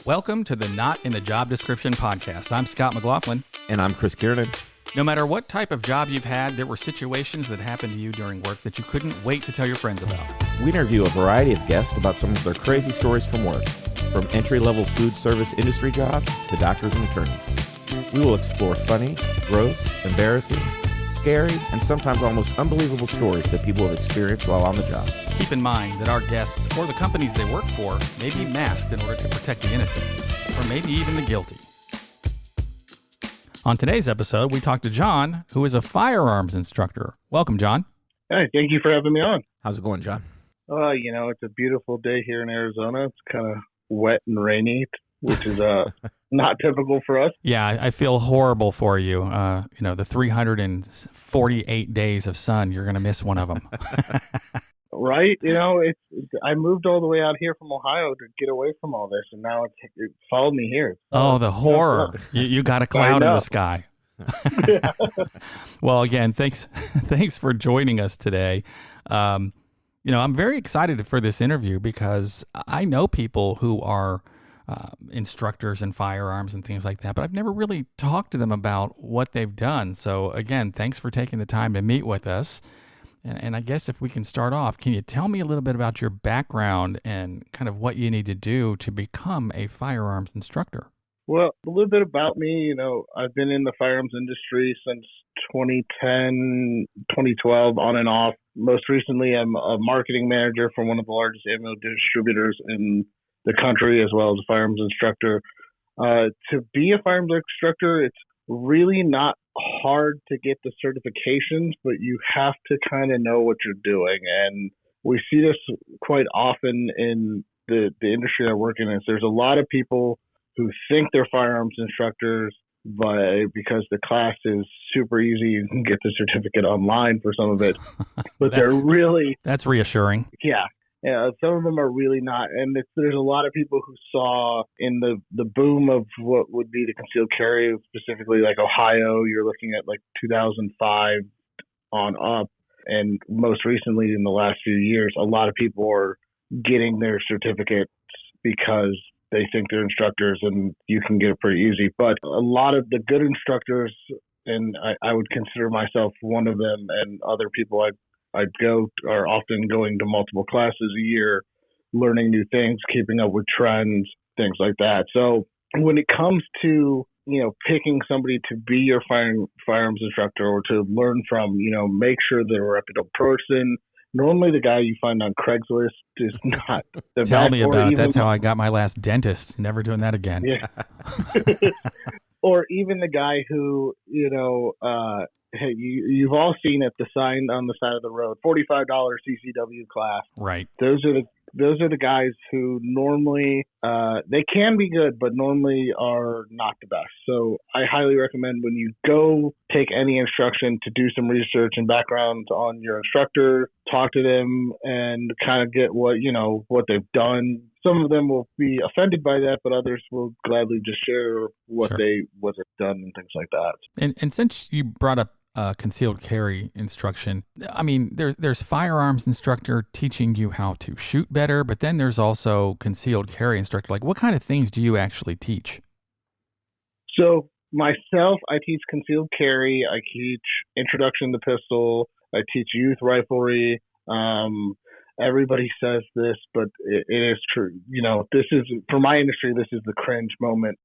Welcome to the Not in the Job Description podcast. I'm Scott McLaughlin. And I'm Chris Kiernan. No matter what type of job you've had, there were situations that happened to you during work that you couldn't wait to tell your friends about. We interview a variety of guests about some of their crazy stories from work, from entry-level food service industry jobs to doctors and attorneys. We will explore funny, gross, embarrassing, scary, and sometimes almost unbelievable stories that people have experienced while on the job. Keep in mind that our guests or the companies they work for may be masked in order to protect the innocent, or maybe even the guilty. On today's episode, we talked to John, who is a firearms instructor. Welcome, John. Hey, thank you for having me on. How's it going, John? It's a beautiful day here in Arizona. It's kind of wet and rainy, which is not typical for us. Yeah, I feel horrible for you. The 348 days of sun, you're going to miss one of them. Right? I moved all the way out here from Ohio to get away from all this, and now it followed me here. Oh, the horror. You got a cloud in the sky. Well, again, thanks for joining us today. I'm very excited for this interview because I know people who are instructors in firearms and things like that, but I've never really talked to them about what they've done. So again, thanks for taking the time to meet with us. And I guess if we can start off, can you tell me a little bit about your background and kind of what you need to do to become a firearms instructor? Well, a little bit about me, I've been in the firearms industry since 2010, 2012, on and off. Most recently, I'm a marketing manager for one of the largest ammo distributors in the country, as well as a firearms instructor. To be a firearms instructor, it's really not hard to get the certifications, but you have to kind of know what you're doing. And we see this quite often in the industry I work in. Is there's a lot of people who think they're firearms instructors, but because the class is super easy, you can get the certificate online for some of it. But that's reassuring. Yeah. Yeah, some of them are really not. And there's a lot of people who saw in the boom of what would be the concealed carry, specifically like Ohio, you're looking at like 2005 on up. And most recently in the last few years, a lot of people are getting their certificates because they think they're instructors and you can get it pretty easy. But a lot of the good instructors, and I would consider myself one of them, and other people I'd go are often going to multiple classes a year, learning new things, keeping up with trends, things like that. So when it comes to, picking somebody to be your firearms instructor or to learn from, make sure they're a reputable person. Normally the guy you find on Craigslist is not the best. Tell me about it. That's how I got my last dentist. Never doing that again. Yeah. Or even the guy who, hey, you've all seen it, the sign on the side of the road, $45 CCW class. Right. Those are the guys who normally they can be good, but normally are not the best. So I highly recommend when you go take any instruction to do some research and background on your instructor, talk to them and kind of get what they've done. Some of them will be offended by that, but others will gladly just share what they've done and things like that. And since you brought up concealed carry instruction, I mean, there's firearms instructor teaching you how to shoot better, but then there's also concealed carry instructor. Like, what kind of things do you actually teach? So myself, I teach concealed carry. I teach introduction to pistol. I teach youth riflery. Everybody says this, but it is true. This is, for my industry, this is the cringe moment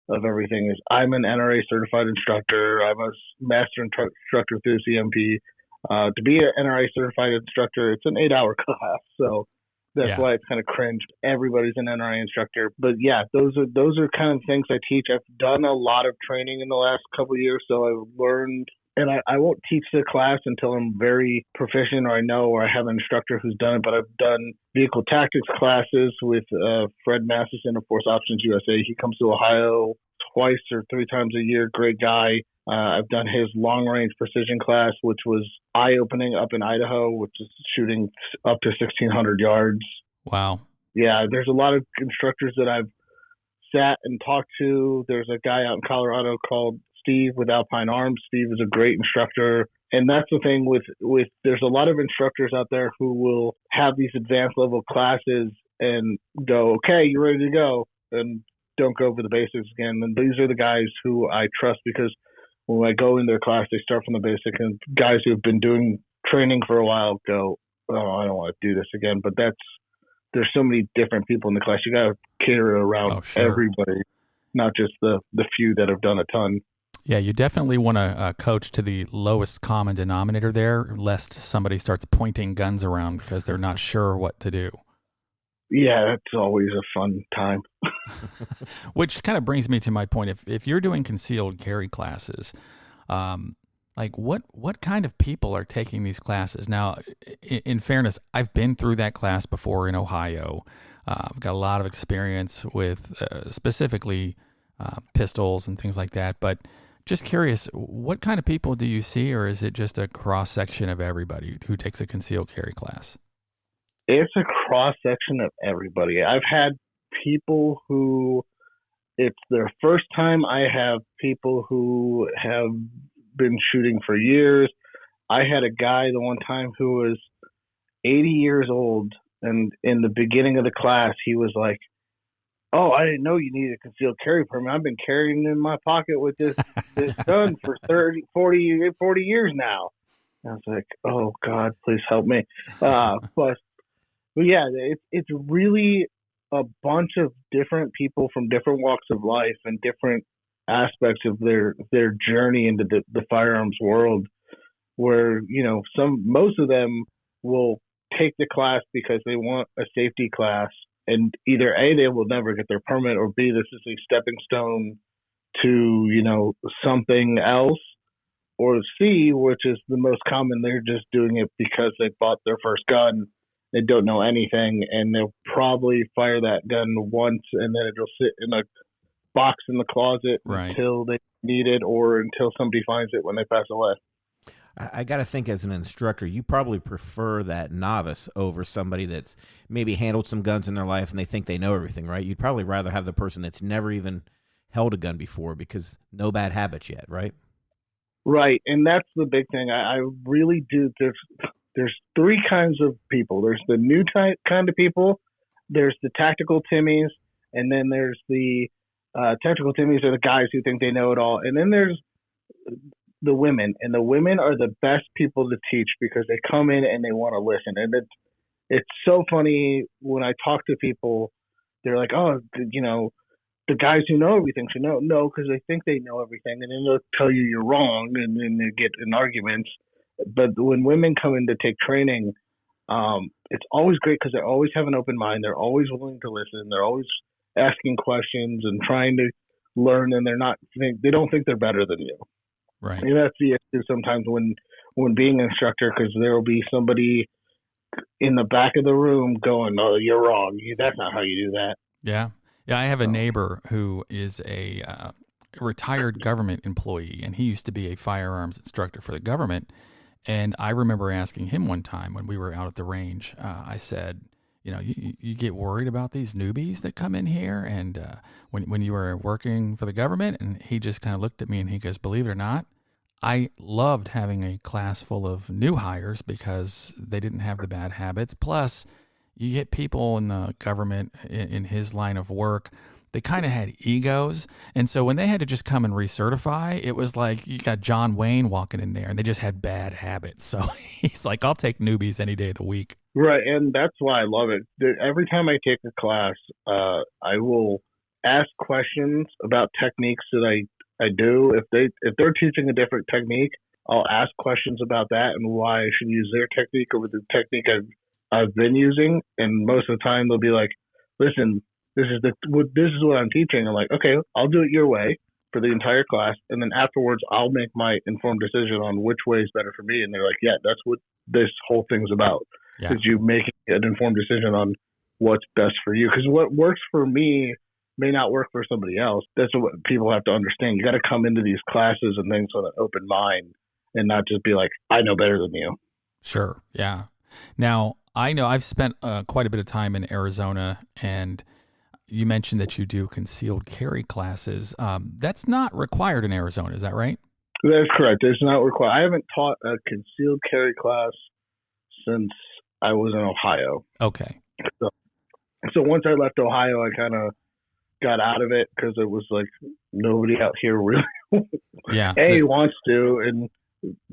of everything. Is I'm an NRA certified instructor. I'm a master instructor through CMP. To be an NRA certified instructor, it's an 8-hour class. So that's why it's kind of cringe. Everybody's an NRA instructor. But yeah, those are kind of things I teach. I've done a lot of training in the last couple of years. So I've learned, and I won't teach the class until I'm very proficient or I know or I have an instructor who's done it. But I've done vehicle tactics classes with Fred Masterson of Force Options USA. He comes to Ohio twice or 3 times a year. Great guy. I've done his long range precision class, which was eye-opening up in Idaho, which is shooting up to 1,600 yards. Wow. Yeah, there's a lot of instructors that I've sat and talked to. There's a guy out in Colorado called Steve with Alpine Arms. Steve is a great instructor. And that's the thing with there's a lot of instructors out there who will have these advanced level classes and go, okay, you're ready to go. and don't go over the basics again. And these are the guys who I trust because when I go in their class, they start from the basic, and guys who have been doing training for a while go, oh, I don't want to do this again. But there's so many different people in the class. You got to cater around everybody, not just the few that have done a ton. Yeah, you definitely want to coach to the lowest common denominator there, lest somebody starts pointing guns around because they're not sure what to do. Yeah, that's always a fun time. Which kind of brings me to my point. If you're doing concealed carry classes, like what kind of people are taking these classes? Now, in fairness, I've been through that class before in Ohio. I've got a lot of experience with specifically pistols and things like that. But just curious, what kind of people do you see, or is it just a cross section of everybody who takes a concealed carry class? It's a cross section of everybody. I've had people who it's their first time. I have people who have been shooting for years. I had a guy the one time who was 80 years old, and in the beginning of the class, he was like, oh, I didn't know you needed a concealed carry permit. I've been carrying it in my pocket with this gun for 40 years now. And I was like, oh, God, please help me. But yeah, it's really a bunch of different people from different walks of life and different aspects of their journey into the firearms world, where, you know, most of them will take the class because they want a safety class, and either A, they will never get their permit, or B, this is a stepping stone to, you know, something else, or C, which is the most common, they're just doing it because they bought their first gun. They don't know anything, and they'll probably fire that gun once, and then it'll sit in a box in the closet until they need it, or until somebody finds it when they pass away. I got to think, as an instructor, you probably prefer that novice over somebody that's maybe handled some guns in their life and they think they know everything, right? You'd probably rather have the person that's never even held a gun before, because no bad habits yet, right? Right, and that's the big thing. I really do. There's three kinds of people. There's the new kind of people, there's the tactical Timmies, and then there's the tactical Timmies are the guys who think they know it all. And then there's the women, and the women are the best people to teach because they come in and they want to listen. And it's so funny when I talk to people, they're like, oh, you know, the guys who know everything should know. No, because they think they know everything, and then they'll tell you you're wrong, and then they get in arguments. But when women come in to take training, it's always great because they always have an open mind. They're always willing to listen. They're always asking questions and trying to learn, and they don't think they're better than you. Right. And that's the issue sometimes when being an instructor, because there will be somebody in the back of the room going, "Oh, you're wrong. That's not how you do that." Yeah. Yeah, I have a neighbor who is a retired government employee, and he used to be a firearms instructor for the government. And I remember asking him one time when we were out at the range, I said, you know, you get worried about these newbies that come in here, and when you were working for the government? And he just kind of looked at me and he goes, believe it or not, I loved having a class full of new hires because they didn't have the bad habits. Plus, you get people in the government in his line of work, they kind of had egos. And so when they had to just come and recertify, it was like you got John Wayne walking in there and they just had bad habits. So he's like, I'll take newbies any day of the week. Right. And that's why I love it. Every time I take a class, I will ask questions about techniques that I do. If they're teaching a different technique, I'll ask questions about that and why I should use their technique over the technique I've been using. And most of the time they'll be like, listen, this is what I'm teaching. I'm like, okay, I'll do it your way for the entire class, and then afterwards I'll make my informed decision on which way is better for me. And they're like, yeah, that's what this whole thing's about. Because you make an informed decision on what's best for you. Because what works for me may not work for somebody else. That's what people have to understand. You got to come into these classes and things with an open mind, and not just be like, I know better than you. Sure. Yeah. Now, I know I've spent quite a bit of time in Arizona, and you mentioned that you do concealed carry classes. That's not required in Arizona. Is that right? That's correct. It's not required. I haven't taught a concealed carry class since I was in Ohio. Okay. So once I left Ohio, I kind of got out of it because it was like nobody out here really Yeah. A wants to, and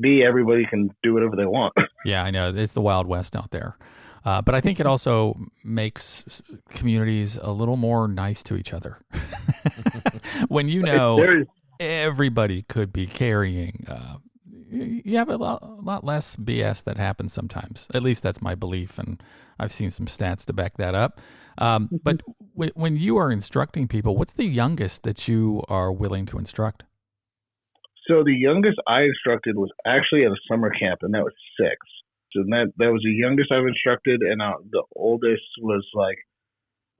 B, everybody can do whatever they want. Yeah, I know. It's the Wild West out there. But I think it also makes communities a little more nice to each other. When you know There's everybody could be carrying, you have a lot less BS that happens sometimes. At least that's my belief, and I've seen some stats to back that up. But when you are instructing people, what's the youngest that you are willing to instruct? So the youngest I instructed was actually at a summer camp, and that was 6. So that was the youngest I've instructed, and the oldest was like,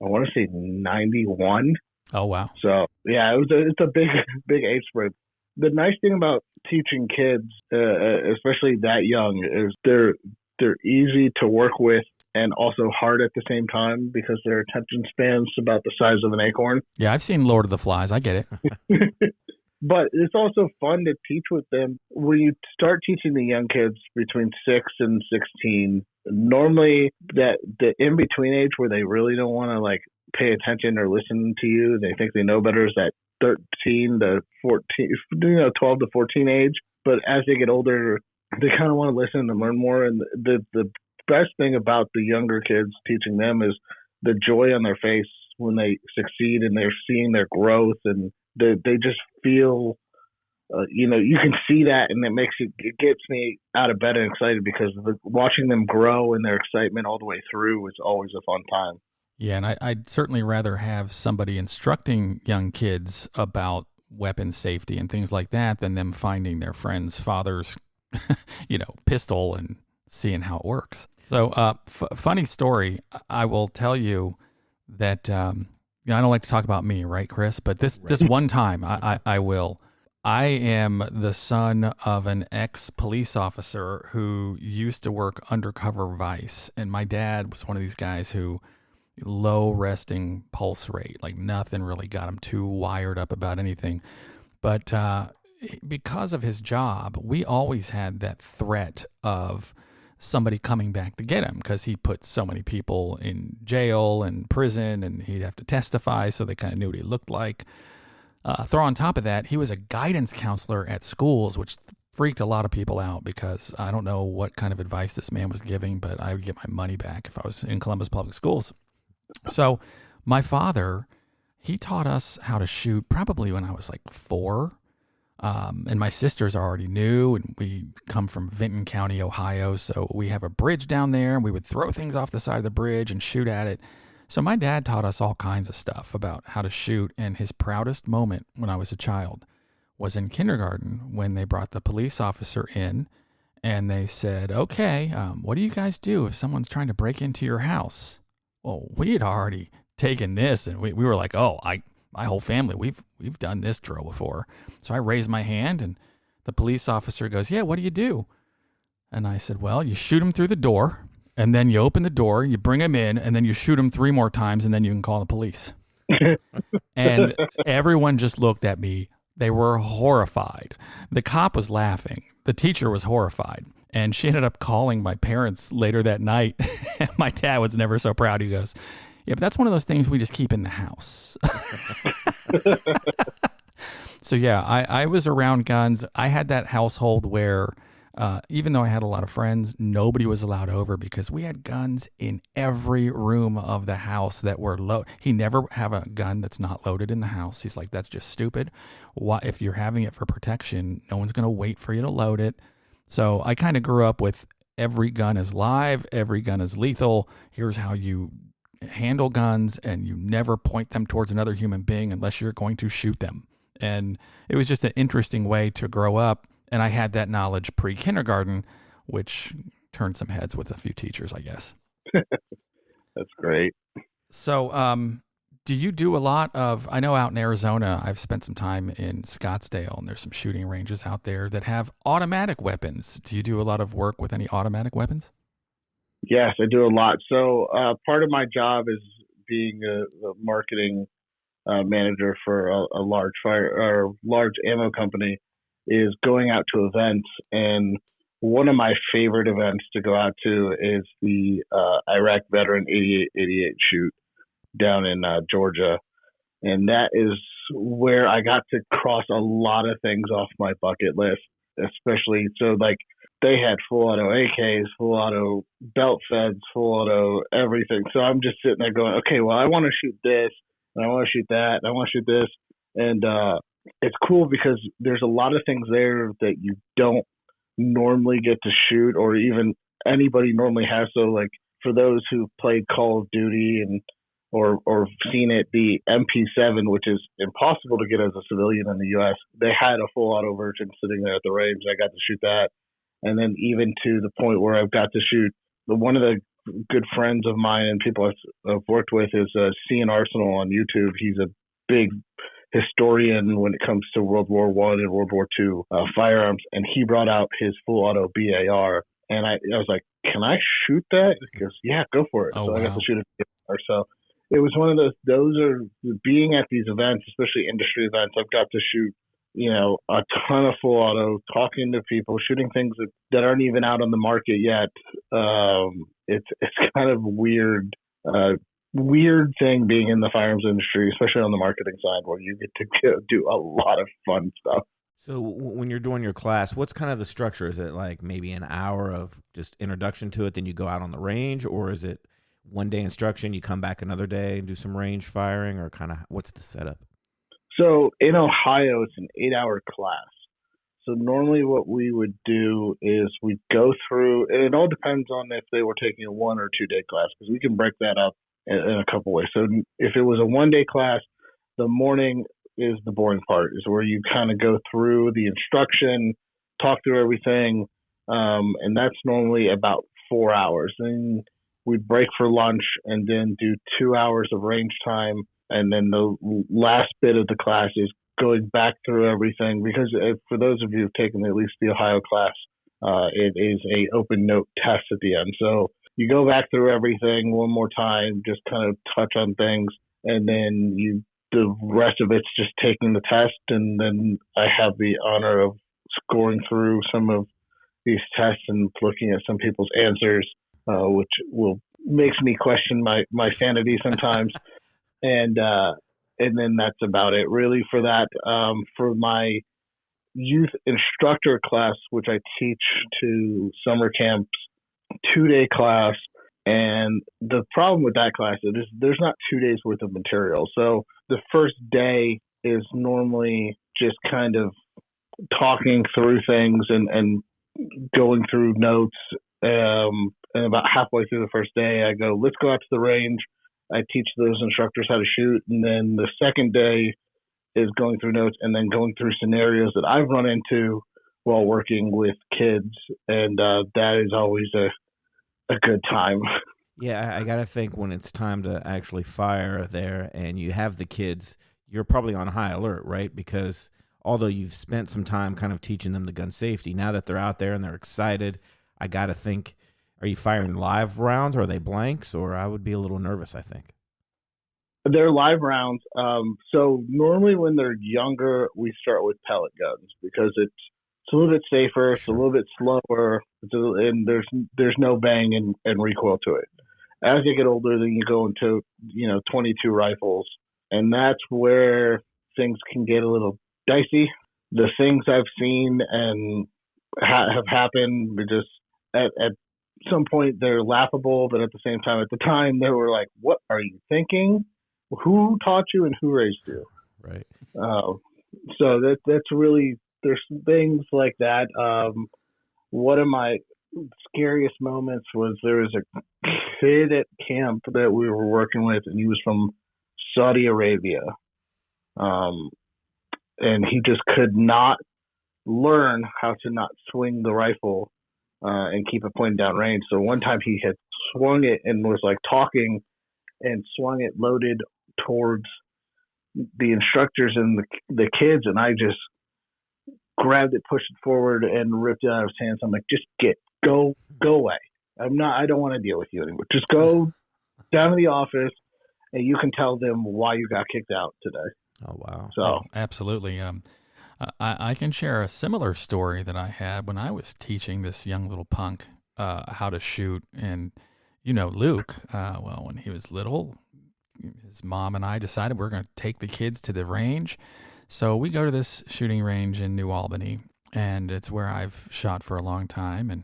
I want to say 91. Oh wow! So yeah, it's a big age spread. The nice thing about teaching kids, especially that young, is they're easy to work with and also hard at the same time because their attention span's about the size of an acorn. Yeah, I've seen Lord of the Flies. I get it. But it's also fun to teach with them. When you start teaching the young kids between 6 and 16, normally that the in-between age where they really don't want to like pay attention or listen to you, they think they know better, is that 13 to 14, 12 to 14 age. But as they get older, they kind of want to listen and learn more. And the best thing about the younger kids teaching them is the joy on their face when they succeed and they're seeing their growth, and they just feel, you can see that, and it gets me out of bed and excited because watching them grow and their excitement all the way through is always a fun time. Yeah, and I'd certainly rather have somebody instructing young kids about weapon safety and things like that than them finding their friend's father's, pistol and seeing how it works. So, funny story. I will tell you that I don't like to talk about me, right, Chris? But this one time, I will. I am the son of an ex-police officer who used to work undercover vice, and my dad was one of these guys who low resting pulse rate, like nothing really got him too wired up about anything. But because of his job, we always had that threat of somebody coming back to get him because he put so many people in jail and prison, and he'd have to testify, so they kind of knew what he looked like. Throw on top of that, he was a guidance counselor at schools, which freaked a lot of people out because I don't know what kind of advice this man was giving, but I would get my money back if I was in Columbus Public Schools. So my father, he taught us how to shoot probably when I was like 4. And my sisters already knew, and we come from Vinton County, Ohio. So we have a bridge down there, and we would throw things off the side of the bridge and shoot at it. So my dad taught us all kinds of stuff about how to shoot. And his proudest moment when I was a child was in kindergarten when they brought the police officer in and they said, okay, what do you guys do if someone's trying to break into your house? Well, we had already taken this, and we were like, my whole family, we've done this drill before. So I raised my hand, and the police officer goes, yeah, what do you do? And I said, well, you shoot him through the door, and then you open the door, you bring him in, and then you shoot him 3 more times, and then you can call the police. And everyone just looked at me. They were horrified. The cop was laughing. The teacher was horrified. And she ended up calling my parents later that night. My dad was never so proud. He goes, yeah, but that's one of those things we just keep in the house. So yeah, I was around guns. I had that household where even though I had a lot of friends, nobody was allowed over because we had guns in every room of the house that were loaded. He never have a gun that's not loaded in the house. He's like, that's just stupid. Why, if you're having it for protection, no one's going to wait for you to load it. So I kind of grew up with every gun is live, every gun is lethal. Here's how you handle guns, and you never point them towards another human being unless you're going to shoot them. And it was just an interesting way to grow up. And I had that knowledge pre-kindergarten, which turned some heads with a few teachers, I guess. That's great. So do you do a lot of, I know out in Arizona, I've spent some time in Scottsdale, and there's some shooting ranges out there that have automatic weapons. Do you do a lot of work with any automatic weapons? Yes, I do a lot. So part of my job is being a marketing manager for a large ammo company, is going out to events. And one of my favorite events to go out to is the Iraq Veteran 8888 shoot down in Georgia. And that is where I got to cross a lot of things off my bucket list, especially so like they had full auto AKs, full auto belt feds, full auto everything. So I'm just sitting there going, okay, well, I want to shoot this, and I want to shoot that, and I want to shoot this. And it's cool because there's a lot of things there that you don't normally get to shoot, or even anybody normally has. So like for those who played Call of Duty and or seen it, the MP7, which is impossible to get as a civilian in the U.S., they had a full auto version sitting there at the range. I got to shoot that. And then even to the point where I've got to shoot, one of the good friends of mine and people I've worked with is Cian Arsenal on YouTube. He's a big historian when it comes to World War I and World War II firearms, and he brought out his full auto BAR. And I was like, can I shoot that? He goes, yeah, go for it. Oh, so wow. I got to shoot it. So it was one of those are being at these events, especially industry events, I've got to shoot, a ton of full auto, talking to people, shooting things that aren't even out on the market yet. It's kind of weird thing being in the firearms industry, especially on the marketing side, where you get to do a lot of fun stuff. So when you're doing your class, what's kind of the structure? Is it like maybe an hour of just introduction to it, then you go out on the range, or is it one day instruction, you come back another day and do some range firing, or kind of what's the setup? So in Ohio, it's an 8-hour class. So normally what we would do is we go through, and it all depends on if they were taking a 1 or 2 day class, because we can break that up in a couple ways. So if it was a 1 day class, the morning is the boring part, is where you kind of go through the instruction, talk through everything, and that's normally about 4 hours. Then we'd break for lunch and then do 2 hours of range time. And then the last bit of the class is going back through everything, because for those of you who've taken at least the Ohio class, it is a open note test at the end. So you go back through everything one more time, just kind of touch on things, and then the rest of it's just taking the test. And then I have the honor of scoring through some of these tests and looking at some people's answers, which makes me question my sanity sometimes. And then that's about it really for that. For my youth instructor class, which I teach to summer camps, 2-day class. And the problem with that class is there's not 2 days worth of material. So the first day is normally just kind of talking through things and going through notes. And about halfway through the first day, I go, let's go out to the range. I teach those instructors how to shoot. And then the second day is going through notes and then going through scenarios that I've run into while working with kids. And that is always a good time. Yeah, I got to think when it's time to actually fire there and you have the kids, you're probably on high alert, right? Because although you've spent some time kind of teaching them the gun safety, now that they're out there and they're excited, I got to think, are you firing live rounds or are they blanks? Or I would be a little nervous, I think. They're live rounds. So normally when they're younger, we start with pellet guns because it's a little bit safer, it's a little bit slower, and there's no bang and recoil to it. As they get older, then you go into 22 rifles, and that's where things can get a little dicey. The things I've seen and have happened, just at some point they're laughable, but at the same time, at the time they were like, "What are you thinking? Who taught you and who raised you?" Right. So that's really, there's things like that. One of my scariest moments was there was a kid at camp that we were working with, and he was from Saudi Arabia. And he just could not learn how to not swing the rifle and keep it pointed down range. So one time he had swung it and was like talking and swung it loaded towards the instructors and the kids, and I just grabbed it, pushed it forward, and ripped it out of his hands. I'm like, just go away. I don't want to deal with you anymore. Just go down to the office and you can tell them why you got kicked out today. Oh, wow. So absolutely. I can share a similar story that I had when I was teaching this young little punk how to shoot. And, Luke, when he was little, his mom and I decided we're going to take the kids to the range. So we go to this shooting range in New Albany, and it's where I've shot for a long time. And,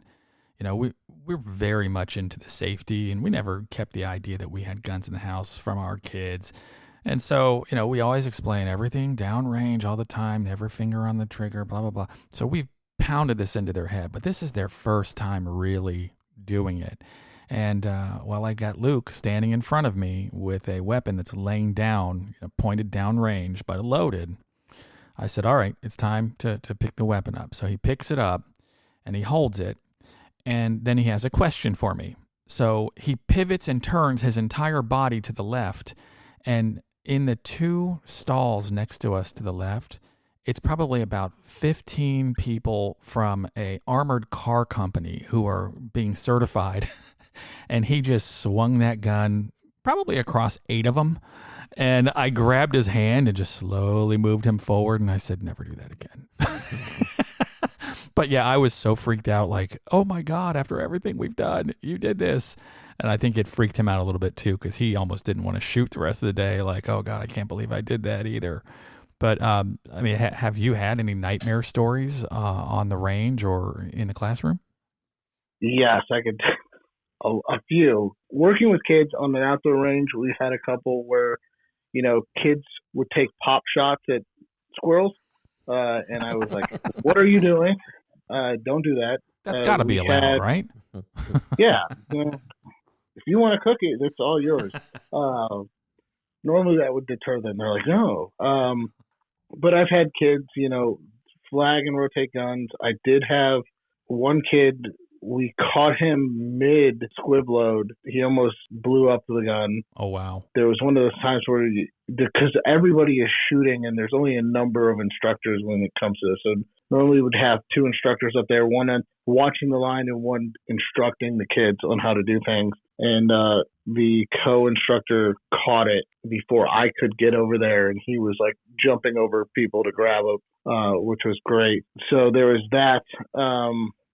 we're very much into the safety, and we never kept the idea that we had guns in the house from our kids. And so, we always explain everything downrange all the time, never finger on the trigger, blah, blah, blah. So we've pounded this into their head, but this is their first time really doing it. And while I got Luke standing in front of me with a weapon that's laying down, pointed downrange, but loaded, I said, all right, it's time to pick the weapon up. So he picks it up and he holds it, and then he has a question for me. So he pivots and turns his entire body to the left, and in the two stalls next to us to the left, it's probably about 15 people from a armored car company who are being certified. And he just swung that gun probably across 8 of them. And I grabbed his hand and just slowly moved him forward. And I said, never do that again. But yeah, I was so freaked out, like, oh my God, after everything we've done, you did this. And I think it freaked him out a little bit too, because he almost didn't want to shoot the rest of the day. Like, oh God, I can't believe I did that either. But have you had any nightmare stories on the range or in the classroom? Yes, I could. A few. Working with kids on an outdoor range, we've had a couple where, kids would take pop shots at squirrels. And I was like, what are you doing? Don't do that. That's got to be allowed, right? Yeah. If you want to cook it, it's all yours. Normally that would deter them. They're like, no. But I've had kids, flag and rotate guns. I did have one kid, we caught him mid squib load. He almost blew up the gun. Oh, wow. There was one of those times where, because everybody is shooting and there's only a number of instructors when it comes to this. So normally we'd have 2 instructors up there, one watching the line and one instructing the kids on how to do things. And the co-instructor caught it before I could get over there, and he was like jumping over people to grab him, which was great. So there was that.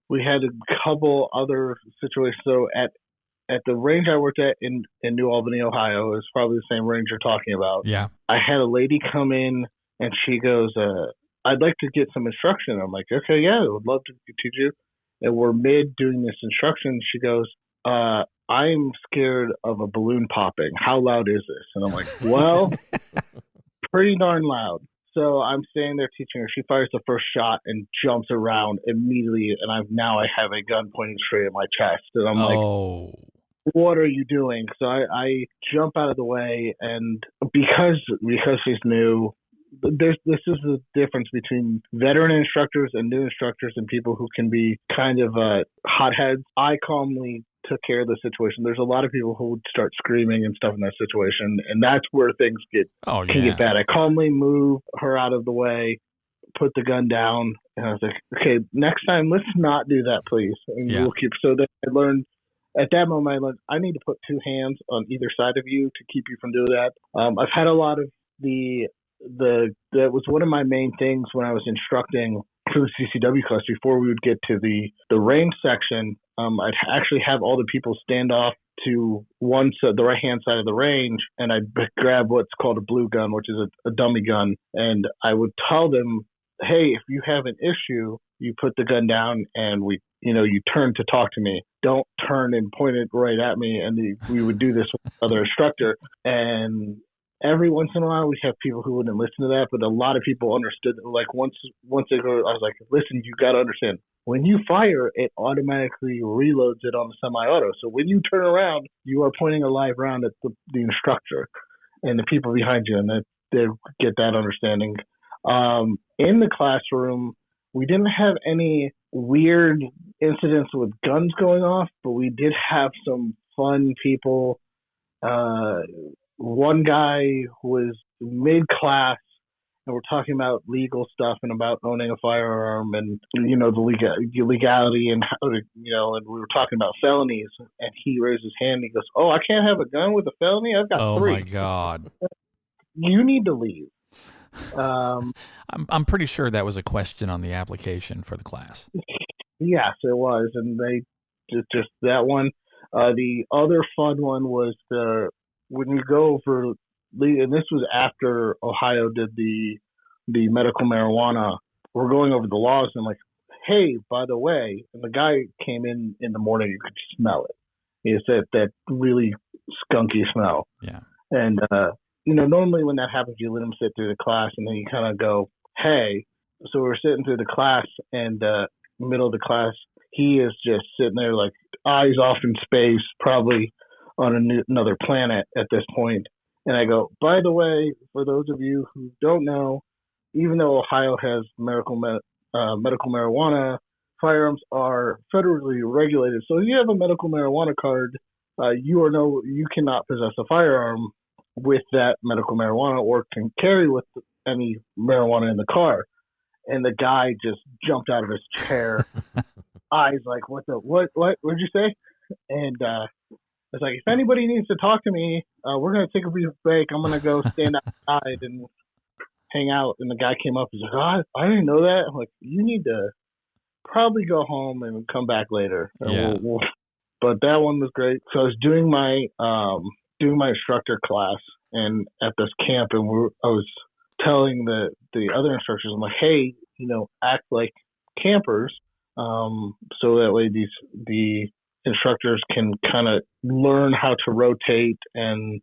We had a couple other situations. So at the range I worked at in New Albany, Ohio, is probably the same range you're talking about. Yeah. I had a lady come in and she goes, I'd like to get some instruction. I'm like, okay, yeah, I would love to teach you. And we're mid doing this instruction. She goes, I'm scared of a balloon popping. How loud is this? And I'm like, well, pretty darn loud. So I'm standing there teaching her. She fires the first shot and jumps around immediately. And I have a gun pointing straight at my chest. And I'm like, what are you doing? So I jump out of the way. And because she's new, this is the difference between veteran instructors and new instructors and people who can be kind of hotheads. I calmly took care of the situation. There's a lot of people who would start screaming and stuff in that situation, and that's where things can get bad. I calmly move her out of the way, put the gun down, and I was like, okay, next time let's not do that, please. And we'll keep. So that I learned at that moment, I need to put 2 hands on either side of you to keep you from doing that. I've had a lot of that was one of my main things when I was instructing for the CCW class. Before we would get to the range section, I'd actually have all the people stand off to one side, the right hand side of the range, and I'd grab what's called a blue gun, which is a dummy gun, and I would tell them, hey, if you have an issue, you put the gun down and you turn to talk to me. Don't turn and point it right at me. And we would do this with another instructor. And every once in a while, we have people who wouldn't listen to that, but a lot of people understood. Like once they go, I was like, listen, you got to understand. When you fire, it automatically reloads it on the semi-auto. So when you turn around, you are pointing a live round at the instructor and the people behind you, and they get that understanding. In the classroom, we didn't have any weird incidents with guns going off, but we did have some fun people. One guy was mid-class, and we're talking about legal stuff and about owning a firearm and, the legality and how to, and we were talking about felonies, and he raised his hand and he goes, oh, I can't have a gun with a felony? I've got 3. Oh, my God. You need to leave. I'm pretty sure that was a question on the application for the class. Yes, it was. And they just that one. The other fun one was when you go for, and this was after Ohio did the medical marijuana, we're going over the laws and like, hey, by the way, and the guy came in the morning, you could smell it. It's that really skunky smell. Yeah. And, normally when that happens, you let him sit through the class and then you kind of go, hey. So we're sitting through the class and middle of the class, he is just sitting there like eyes off in space, probably on another planet at this point. And I go, by the way, for those of you who don't know, even though Ohio has medical marijuana, firearms are federally regulated. So if you have a medical marijuana card, you cannot possess a firearm with that medical marijuana or can carry with any marijuana in the car. And the guy just jumped out of his chair, eyes like, what what'd you say? And it's like, if anybody needs to talk to me, we're going to take a brief break. I'm going to go stand outside and hang out. And the guy came up and was like, oh, I didn't know that. I'm like, you need to probably go home and come back later. Yeah. But that one was great. So I was doing my instructor class and at this camp, and I was telling the other instructors, I'm like, hey, act like campers, so that way the instructors can kind of learn how to rotate and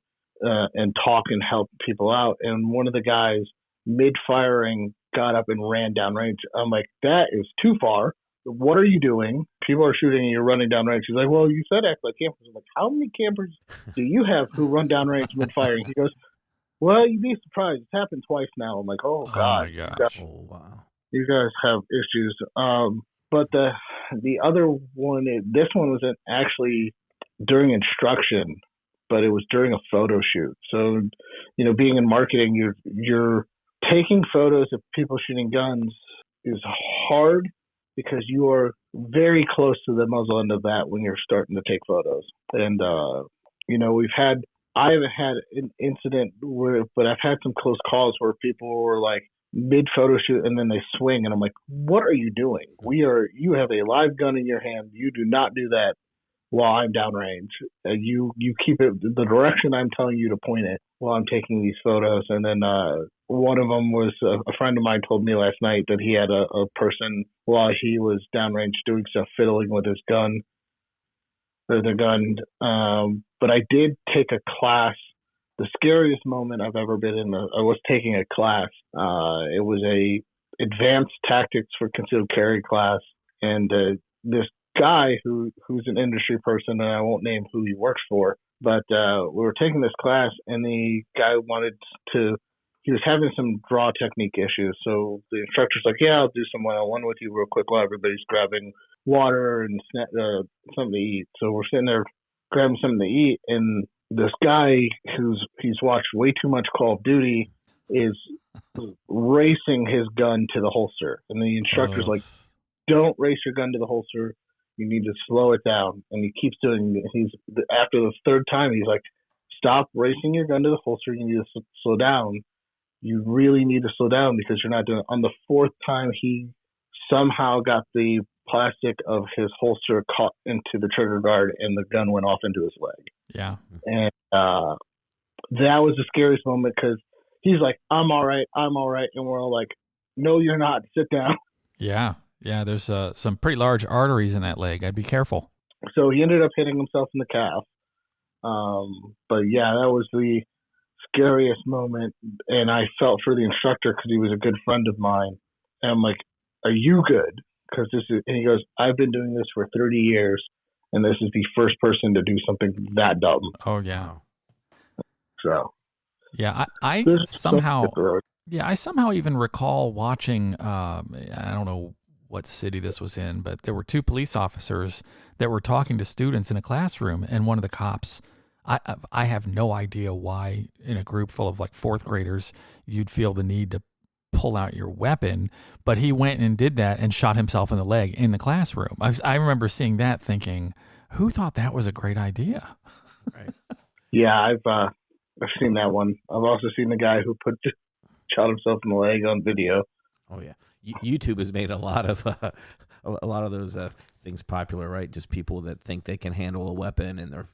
talk and help people out. And one of the guys mid-firing got up and ran down range. I'm like, that is too far. What are you doing? People are shooting and you're running down range. He's like, well, you said act like campers. I'm like, how many campers do you have who run down range mid-firing? He goes, well, you'd be surprised. It's happened twice now. I'm like, oh, God. Oh, my gosh. Oh, wow. You guys have issues. But the other one, this one wasn't actually during instruction, but it was during a photo shoot. So, being in marketing, you're taking photos of people shooting guns is hard because you are very close to the muzzle end of that when you're starting to take photos. And, I haven't had an incident but I've had some close calls where people were like mid photo shoot and then they swing and I'm like, what are you doing? You have a live gun in your hand. You do not do that while I'm downrange. You keep it the direction I'm telling you to point it while I'm taking these photos. And then one of them was a friend of mine told me last night that he had a person while he was downrange doing stuff, fiddling with his gun. But I did take a class. The scariest moment I've ever been in. I was taking a class. It was a advanced tactics for concealed carry class, and this guy who's an industry person, and I won't name who he works for, but we were taking this class, and the guy he was having some draw technique issues. So the instructor's like, yeah, I'll do some one-on-one with you real quick while everybody's grabbing water and something to eat. So we're sitting there grabbing something to eat, and this guy he's watched way too much Call of Duty is racing his gun to the holster. And the instructor's like, don't race your gun to the holster. You need to slow it down. And he keeps doing it. After the third time, he's like, stop racing your gun to the holster. You need to slow down. You really need to slow down because you're not doing it. On the fourth time, he somehow got the plastic of his holster caught into the trigger guard and the gun went off into his leg. Yeah. And that was the scariest moment because he's like, I'm all right. And we're all like, no, you're not. Sit down. Yeah. Yeah. There's some pretty large arteries in that leg. I'd be careful. So he ended up hitting himself in the calf. But yeah, that was the scariest moment. And I felt for the instructor because he was a good friend of mine. And I'm like, are you good? And he goes, I've been doing this for 30 years, and this is the first person to do something that dumb. Oh, yeah. So, yeah, I somehow even recall watching, I don't know what city this was in, but there were two police officers that were talking to students in a classroom, and one of the cops, I have no idea why in a group full of like fourth graders, you'd feel the need to pull out your weapon, but he went and did that and shot himself in the leg in the classroom. I remember seeing that thinking, who thought that was a great idea? Right. Yeah, I've seen that one. I've also seen the guy who shot himself in the leg on video. Oh yeah, YouTube has made a lot of those things popular, right? Just people that think they can handle a weapon and they're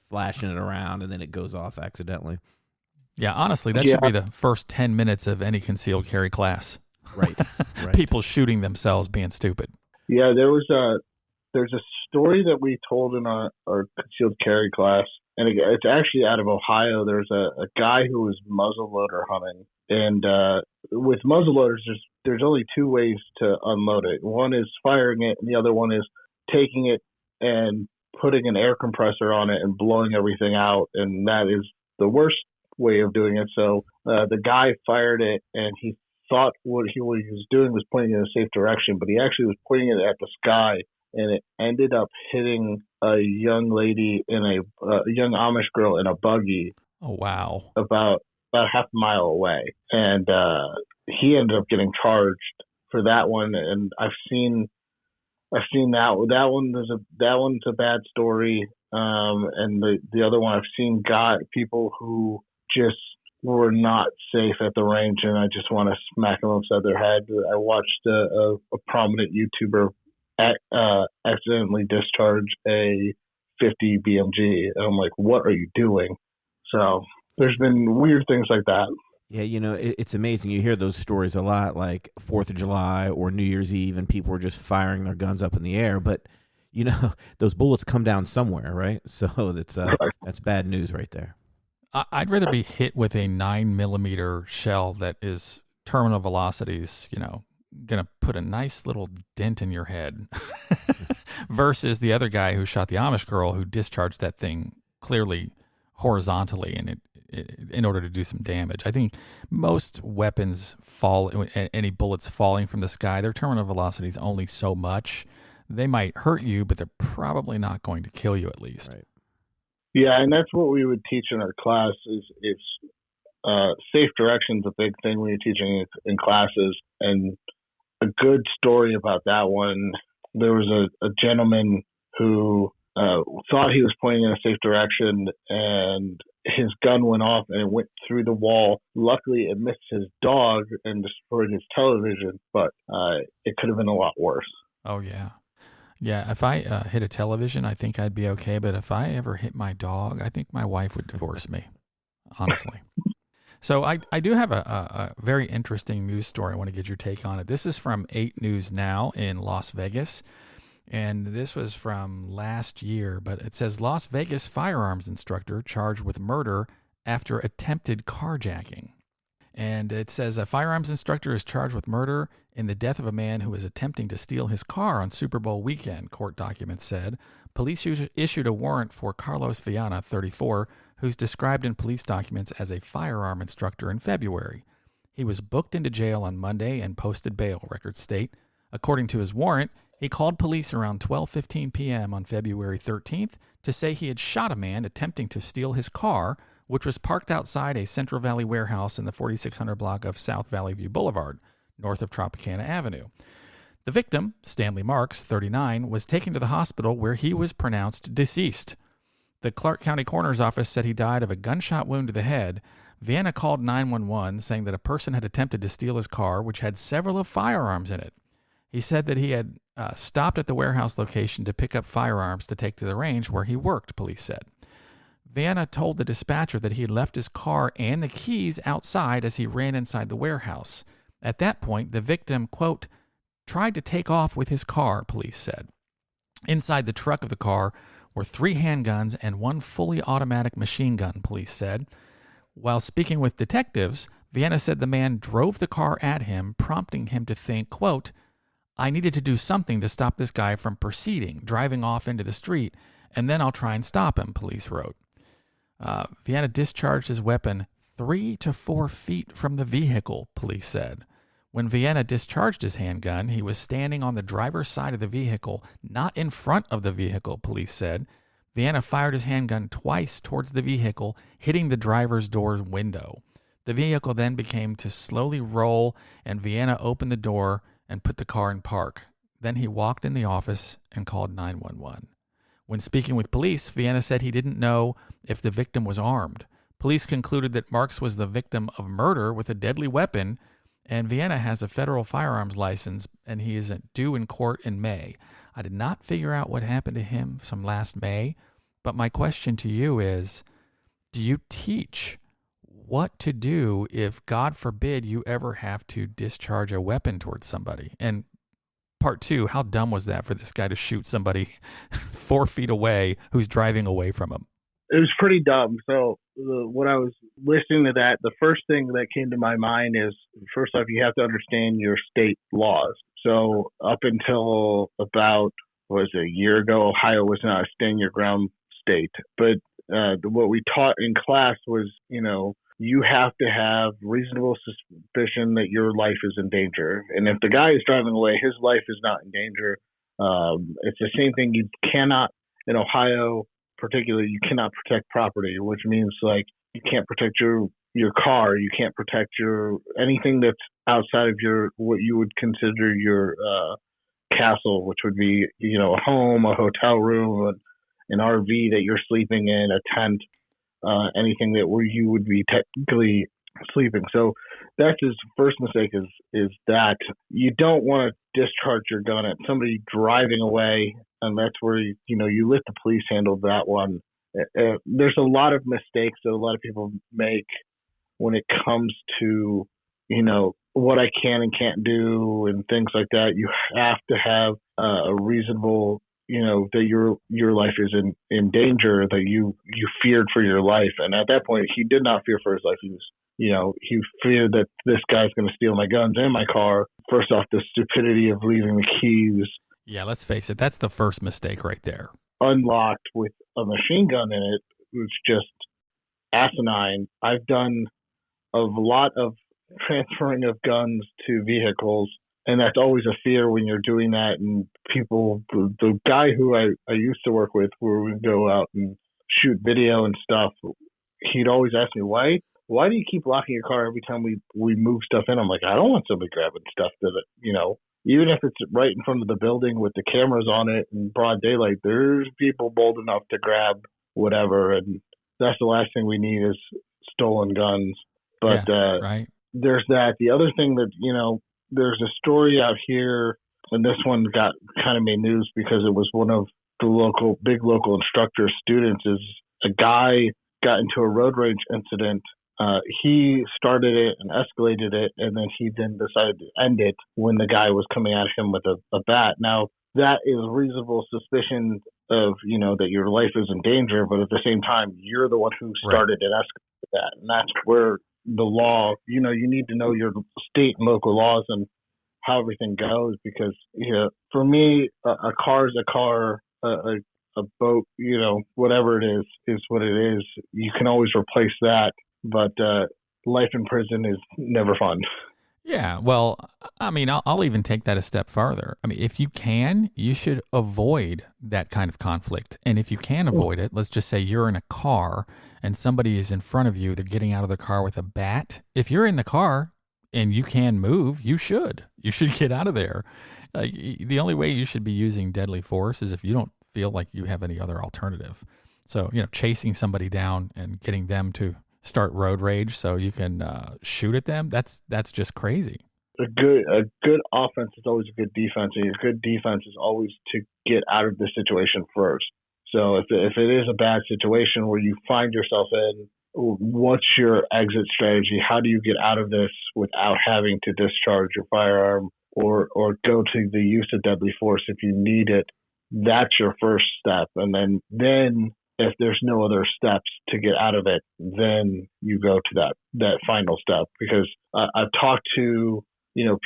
flashing it around, and then it goes off accidentally. Yeah, honestly, that should be the first 10 minutes of any concealed carry class. Right. People shooting themselves being stupid. Yeah, there's a story that we told in our concealed carry class, and it's actually out of Ohio. There's a guy who was muzzleloader hunting, and with muzzleloaders, there's only two ways to unload it. One is firing it, and the other one is taking it and putting an air compressor on it and blowing everything out, and that is the worst way of doing it. So the guy fired it, and he thought what he was doing was pointing in a safe direction, but he actually was pointing it at the sky, and it ended up hitting a young lady in a young Amish girl in a buggy. Oh, wow. About half a mile away. And he ended up getting charged for that one. And I've seen that one's a bad story. And the other one I've seen people who just were not safe at the range, and I just want to smack them upside their head. I watched a prominent YouTuber accidentally discharge a 50 BMG, and I'm like, what are you doing? So there's been weird things like that. Yeah, it's amazing. You hear those stories a lot, like 4th of July or New Year's Eve, and people were just firing their guns up in the air. But, those bullets come down somewhere, right? So that's bad news right there. I'd rather be hit with a 9mm shell that is terminal velocities, going to put a nice little dent in your head versus the other guy who shot the Amish girl who discharged that thing clearly horizontally and in order to do some damage. I think most weapons any bullets falling from the sky, their terminal velocity is only so much. They might hurt you, but they're probably not going to kill you at least. Right. Yeah, and that's what we would teach in our class is safe direction's a big thing when you're teaching in classes. And a good story about that one, there was a gentleman who thought he was pointing in a safe direction, and his gun went off and it went through the wall. Luckily, it missed his dog and destroyed his television, but it could have been a lot worse. Oh, yeah. Yeah, if I hit a television, I think I'd be okay. But if I ever hit my dog, I think my wife would divorce me, honestly. So I do have a very interesting news story. I want to get your take on it. This is from 8 News Now in Las Vegas. And this was from last year. But it says Las Vegas firearms instructor charged with murder after attempted carjacking. And it says a firearms instructor is charged with murder in the death of a man who was attempting to steal his car on Super Bowl weekend, court documents said. Police issued a warrant for Carlos Viana, 34, who's described in police documents as a firearm instructor in February. He was booked into jail on Monday and posted bail, records state. According to his warrant, he called police around 12:15 p.m. on February 13th to say he had shot a man attempting to steal his car, which was parked outside a Central Valley warehouse in the 4600 block of South Valley View Boulevard, north of Tropicana Avenue. The victim, Stanley Marks, 39, was taken to the hospital where he was pronounced deceased. The Clark County Coroner's Office said he died of a gunshot wound to the head. Viana called 911 saying that a person had attempted to steal his car, which had several of firearms in it. He said that he had stopped at the warehouse location to pick up firearms to take to the range where he worked, police said. Viana told the dispatcher that he had left his car and the keys outside as he ran inside the warehouse. At that point, the victim, quote, tried to take off with his car, police said. Inside the truck of the car were 3 handguns and 1 fully automatic machine gun, police said. While speaking with detectives, Viana said the man drove the car at him, prompting him to think, quote, I needed to do something to stop this guy from proceeding, driving off into the street, and then I'll try and stop him, police wrote. Viana discharged his weapon 3 to 4 feet from the vehicle, police said. When Viana discharged his handgun, he was standing on the driver's side of the vehicle, not in front of the vehicle, police said. Viana fired his handgun twice towards the vehicle, hitting the driver's door window. The vehicle then began to slowly roll, and Viana opened the door and put the car in park. Then he walked in the office and called 911. When speaking with police, Viana said he didn't know if the victim was armed. Police concluded that Marks was the victim of murder with a deadly weapon, and Viana has a federal firearms license, and he is due in court in May. I did not figure out what happened to him some last May, But my question to you is, do you teach what to do if, God forbid, you ever have to discharge a weapon towards somebody? And part two, how dumb was that for this guy to shoot somebody 4 feet away who's driving away from him? It was pretty dumb. So when I was listening to that, the first thing that came to my mind is, first off, you have to understand your state laws. So up until about, a year ago, Ohio was not a stand your ground state. But what we taught in class was, you have to have reasonable suspicion that your life is in danger. And if the guy is driving away, his life is not in danger. It's the same thing. You cannot, in Ohio particularly, you cannot protect property, which means like you can't protect your car, you can't protect anything that's outside of what you would consider your castle, which would be, a home, a hotel room, an RV that you're sleeping in, a tent, anything where you would be technically sleeping. So that's his first mistake is that you don't want to discharge your gun at somebody driving away, and that's where you let the police handle that one. There's a lot of mistakes that a lot of people make when it comes to what I can and can't do and things like that. You have to have a reasonable, that your life is in danger, that you feared for your life. And at that point, he did not fear for his life. He was, he feared that this guy's going to steal my guns and my car. First off, the stupidity of leaving the keys. Yeah, let's face it. That's the first mistake right there. Unlocked with a machine gun in it was just asinine. I've done a lot of transferring of guns to vehicles, and that's always a fear when you're doing that. And people, the guy who I used to work with, where we go out and shoot video and stuff, he'd always ask me, why do you keep locking your car every time we move stuff in? I'm like, I don't want somebody grabbing stuff that, even if it's right in front of the building with the cameras on it in broad daylight, there's people bold enough to grab whatever. And that's the last thing we need is stolen guns. But right. There's that. The other thing that, there's a story out here, and this one got kind of made news because it was one of the big local instructor students, is a guy got into a road rage incident. He started it and escalated it, and then he decided to end it when the guy was coming at him with a bat. Now, that is reasonable suspicion of, that your life is in danger, but at the same time, you're the one who started and escalated that. And that's where the law, you need to know your state and local laws and how everything goes, because, for me, a car is a car, a boat, whatever it is what it is. You can always replace that. But life in prison is never fun. Yeah, well, I mean, I'll even take that a step farther. I mean, if you can, you should avoid that kind of conflict. And if you can avoid it, let's just say you're in a car and somebody is in front of you, they're getting out of the car with a bat. If you're in the car and you can move, you should get out of there. Like, the only way you should be using deadly force is if you don't feel like you have any other alternative. So, chasing somebody down and getting them to start road rage so you can shoot at them, that's just crazy. A good offense is always a good defense, and a good defense is always to get out of the situation first. So if it is a bad situation where you find yourself in, what's your exit strategy? How do you get out of this without having to discharge your firearm or go to the use of deadly force if you need it? That's your first step. And then if there's no other steps to get out of it, then you go to that final step. Because I've talked to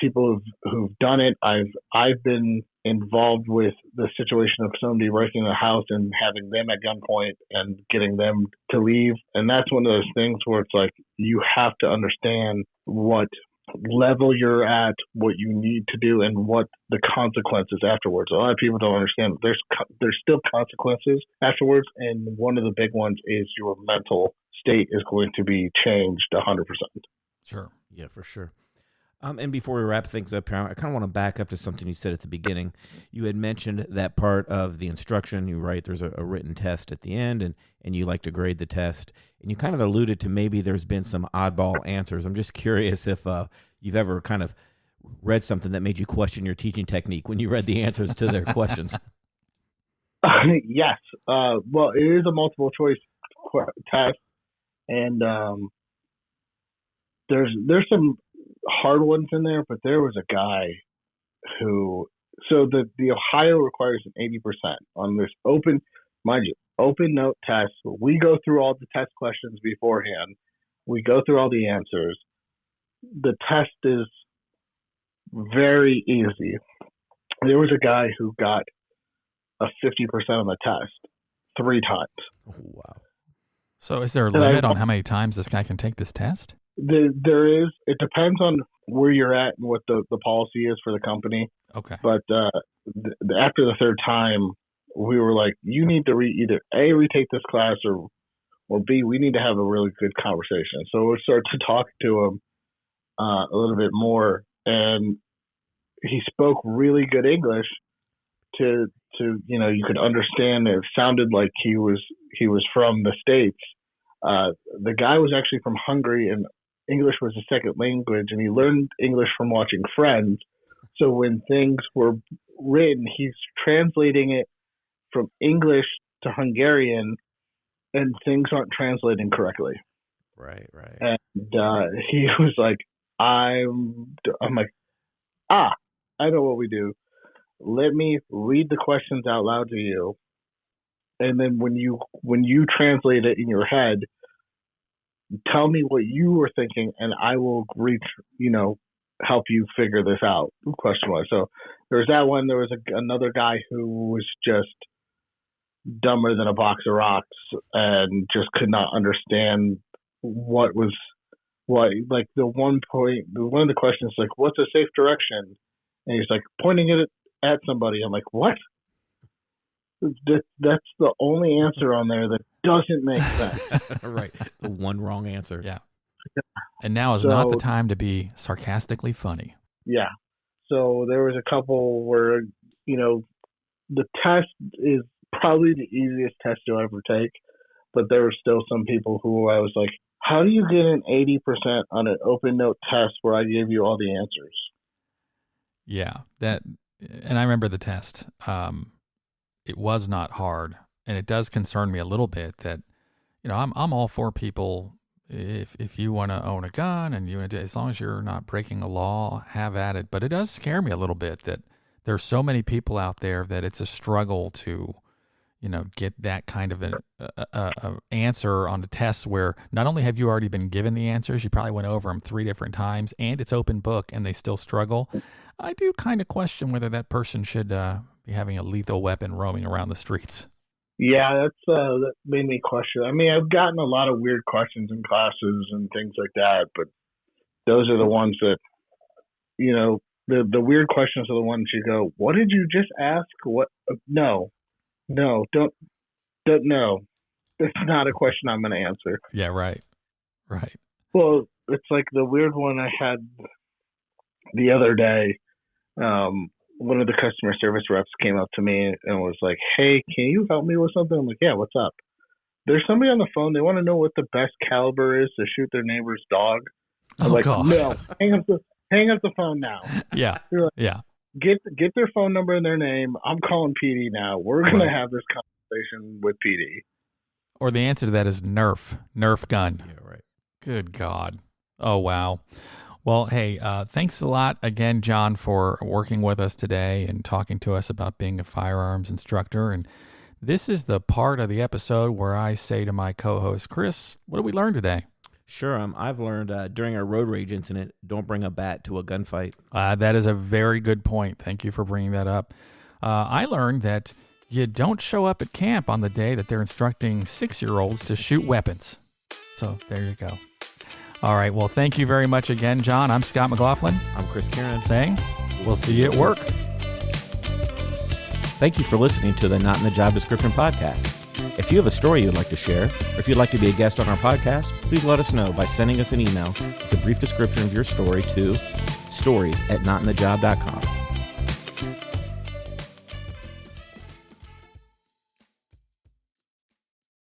people who've done it. I've been involved with the situation of somebody breaking a house and having them at gunpoint and getting them to leave. And that's one of those things where it's like you have to understand what level you're at, what you need to do, and what the consequences afterwards. A lot of people don't understand there's still consequences afterwards, and one of the big ones is your mental state is going to be changed 100%. Sure. Yeah, for sure. And before we wrap things up here, I kind of want to back up to something you said at the beginning. You had mentioned that part of the instruction. You write there's a written test at the end, and you like to grade the test. And you kind of alluded to maybe there's been some oddball answers. I'm just curious if you've ever kind of read something that made you question your teaching technique when you read the answers to their questions. Yes. Well, it is a multiple choice test, and there's some hard ones in there, but there was a guy who. So the Ohio requires an 80% on this open, mind you, open note test. We go through all the test questions beforehand. We go through all the answers. The test is very easy. There was a guy who got a 50% on the test 3 times. Oh, wow. So is there a limit on how many times this guy can take this test? There is. It depends on where you're at and what the policy is for the company. Okay. But after the 3rd time, we were like, you need to either A, retake this class, or B, we need to have a really good conversation. So we started to talk to him a little bit more, and he spoke really good English to you could understand. It sounded like he was from the States. The guy was actually from Hungary, and English was his second language, and he learned English from watching Friends. So when things were written, he's translating it from English to Hungarian, and things aren't translating correctly. Right. And he was like, I'm like, I know what we do. Let me read the questions out loud to you, and then when you translate it in your head, tell me what you were thinking, and I will help you figure this out question-wise. So there was that one. There was another guy who was just dumber than a box of rocks and just could not understand what. Like one of the questions, like, what's a safe direction? And he's like pointing it at somebody. I'm like, what? That's the only answer on there that doesn't make sense. Right. The one wrong answer. Yeah. And now is not the time to be sarcastically funny. Yeah. So there was a couple where, the test is probably the easiest test you'll ever take, but there were still some people who I was like, how do you get an 80% on an open note test where I gave you all the answers? Yeah. And I remember the test. It was not hard, and it does concern me a little bit that, I'm all for people. If you want to own a gun and as long as you're not breaking a law, have at it. But it does scare me a little bit that there's so many people out there that it's a struggle to, get that kind of an answer on the tests where not only have you already been given the answers, you probably went over them 3 different times, and it's open book, and they still struggle. I do kind of question whether that person should be having a lethal weapon roaming around the streets. Yeah, that made me question. I mean, I've gotten a lot of weird questions in classes and things like that, but those are the ones that, the weird questions are the ones you go, what did you just ask? What? No, don't, no. That's not a question I'm going to answer. Yeah, right. Well, it's like the weird one I had the other day. One of the customer service reps came up to me and was like, hey, can you help me with something? I'm like, yeah, what's up? There's somebody on the phone. They want to know what the best caliber is to shoot their neighbor's dog. I'm like, God. No, hang up the phone now. Yeah. Like, yeah. Get their phone number and their name. I'm calling PD now. We're going to have this conversation with PD. Or the answer to that is Nerf gun. Yeah, right. Good God. Oh, wow. Well, hey, thanks a lot again, John, for working with us today and talking to us about being a firearms instructor. And this is the part of the episode where I say to my co-host, Chris, what did we learn today? Sure. I've learned during our road rage incident, don't bring a bat to a gunfight. That is a very good point. Thank you for bringing that up. I learned that you don't show up at camp on the day that they're instructing 6-year-olds to shoot weapons. So there you go. All right. Well, thank you very much again, John. I'm Scott McLaughlin. I'm Chris Kieran. Saying we'll see you at work. Thank you for listening to the Not in the Job Description podcast. If you have a story you'd like to share, or if you'd like to be a guest on our podcast, please let us know by sending us an email with a brief description of your story to stories@notinthejob.com.